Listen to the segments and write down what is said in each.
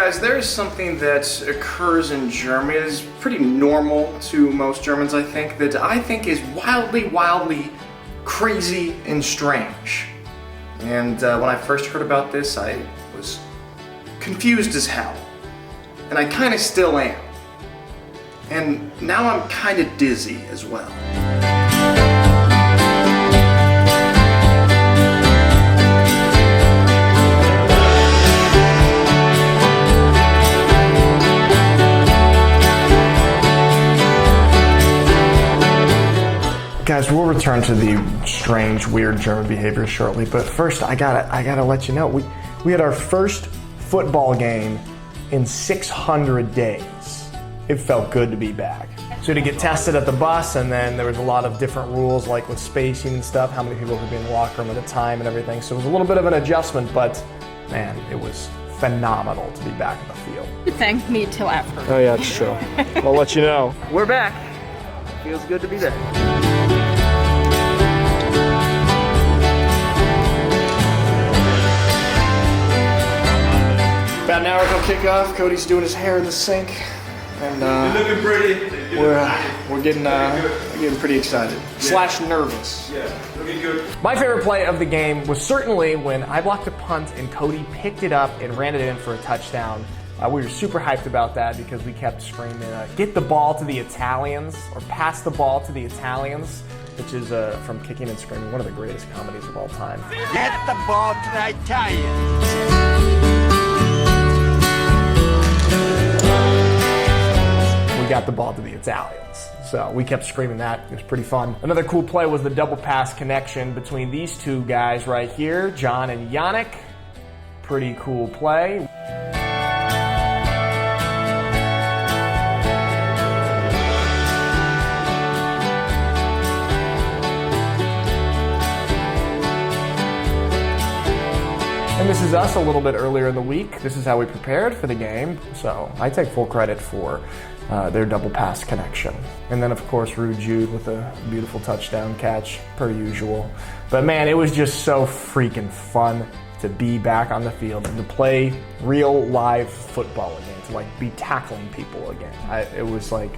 guys, there's something that occurs in Germany that is pretty normal to most Germans, I think, that I think is wildly crazy and strange. And when I first heard about this, I was confused as hell. And I kind of still am. And now I'm kind of dizzy as well. Guys, we'll return to the strange, weird German behavior shortly, but first I gotta let you know, we had our first football game in 600 days. It felt good to be back. So to get tested at the bus, and then there was a lot of different rules, like with spacing and stuff, how many people could be in the locker room at a time and everything. So it was a little bit of an adjustment, but man, it was phenomenal to be back in the field. Thank me till after. Oh yeah, it's true. I'll let you know. We're back. Feels good to be there. About an hour till kickoff. Cody's doing his hair in the sink, and You're looking pretty. we're getting pretty excited / nervous. Yeah, looking good. My favorite play of the game was certainly when I blocked a punt and Cody picked it up and ran it in for a touchdown. We were super hyped about that because we kept screaming, "Get the ball to the Italians," or "Pass the ball to the Italians," which is from Kicking and Screaming, one of the greatest comedies of all time. Get the ball to the Italians. Got the ball to the Italians. So we kept screaming that. It was pretty fun. Another cool play was the double pass connection between these two guys right here, John and Yannick. Pretty cool play. And this is us a little bit earlier in the week. This is how we prepared for the game. So I take full credit for their double pass connection. And then of course Rude Jude with a beautiful touchdown catch, per usual. But man, it was just so freaking fun to be back on the field and to play real live football again, to like be tackling people again. It was like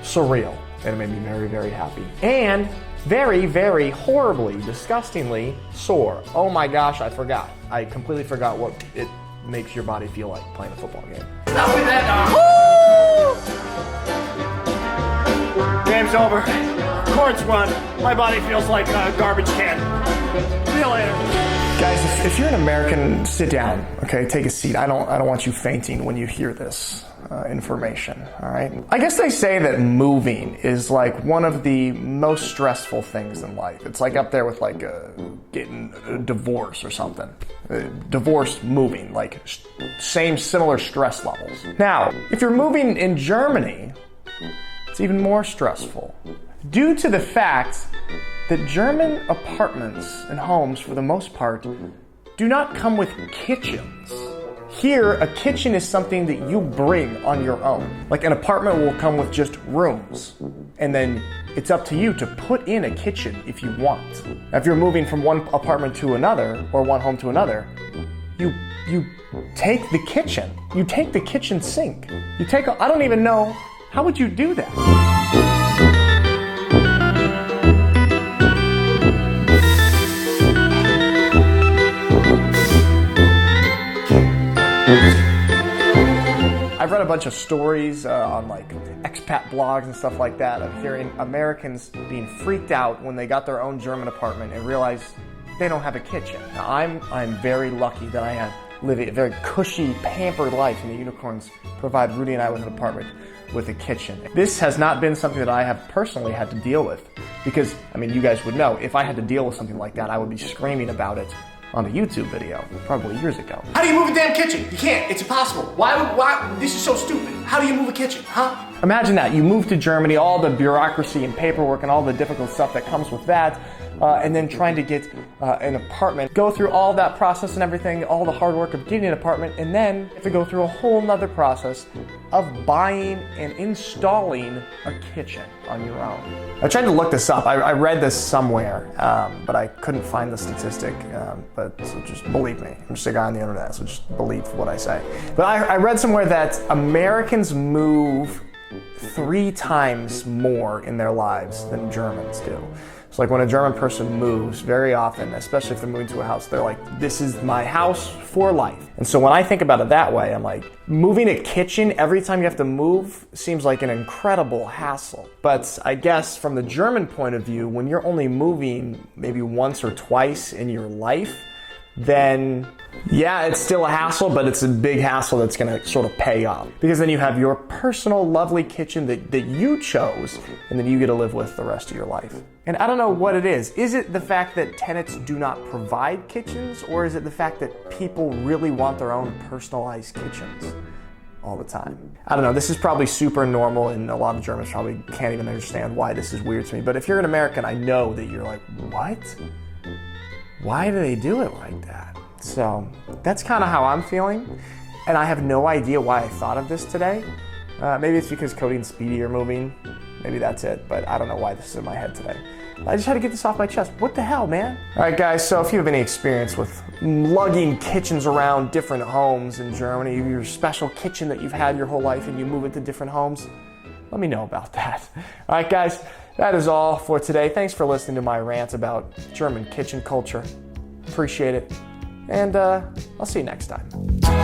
surreal, and it made me very, very happy. And very, very horribly, disgustingly sore. Oh my gosh, I forgot. I completely forgot what it makes your body feel like playing a football game. Stop with that dog. Game's over. Court's won. My body feels like a garbage can. See you later. Guys, if you're an American, sit down, okay? Take a seat. I don't want you fainting when you hear this information, all right? I guess they say that moving is like one of the most stressful things in life. It's like up there with like getting a divorce or something. Divorce, moving, like similar stress levels. Now, if you're moving in Germany, it's even more stressful due to the fact that German apartments and homes, for the most part, do not come with kitchens. Here, a kitchen is something that you bring on your own. Like an apartment will come with just rooms, and then it's up to you to put in a kitchen if you want. Now, if you're moving from one apartment to another, or one home to another, you take the kitchen. You take the kitchen sink. I don't even know, how would you do that? I've read a bunch of stories on like expat blogs and stuff like that of hearing Americans being freaked out when they got their own German apartment and realized they don't have a kitchen. Now I'm very lucky that I live a very cushy, pampered life, and the Unicorns provide Rudy and I with an apartment with a kitchen. This has not been something that I have personally had to deal with because, I mean, you guys would know, if I had to deal with something like that, I would be screaming about it on a YouTube video, probably years ago. How do you move a damn kitchen? You can't, it's impossible. Why, this is so stupid. How do you move a kitchen, huh? Imagine that, you move to Germany, all the bureaucracy and paperwork and all the difficult stuff that comes with that, and then trying to get an apartment, go through all that process and everything, all the hard work of getting an apartment, and then you have to go through a whole nother process of buying and installing a kitchen on your own. I tried to look this up. I read this somewhere, but I couldn't find the statistic. So just believe me. I'm just a guy on the internet, so just believe what I say. But I read somewhere that Americans move 3 times more in their lives than Germans do. So like when a German person moves, very often, especially if they're moving to a house, they're like, this is my house for life. And so when I think about it that way, I'm like, moving a kitchen every time you have to move seems like an incredible hassle. But I guess from the German point of view, when you're only moving maybe once or twice in your life, then yeah, it's still a hassle, but it's a big hassle that's gonna sort of pay off. Because then you have your personal lovely kitchen that you chose, and then you get to live with the rest of your life. And I don't know what it is. Is it the fact that tenants do not provide kitchens, or is it the fact that people really want their own personalized kitchens all the time? I don't know, this is probably super normal, and a lot of Germans probably can't even understand why this is weird to me. But if you're an American, I know that you're like, what? Why do they do it like that? So that's kind of how I'm feeling, and I have no idea why I thought of this today. Maybe it's because Cody and Speedy are moving. Maybe that's it, but I don't know why this is in my head today. I just had to get this off my chest. What the hell, man? All right, guys, so if you have any experience with lugging kitchens around different homes in Germany, your special kitchen that you've had your whole life and you move it to different homes, let me know about that. All right, guys, that is all for today. Thanks for listening to my rant about German kitchen culture. Appreciate it. And I'll see you next time.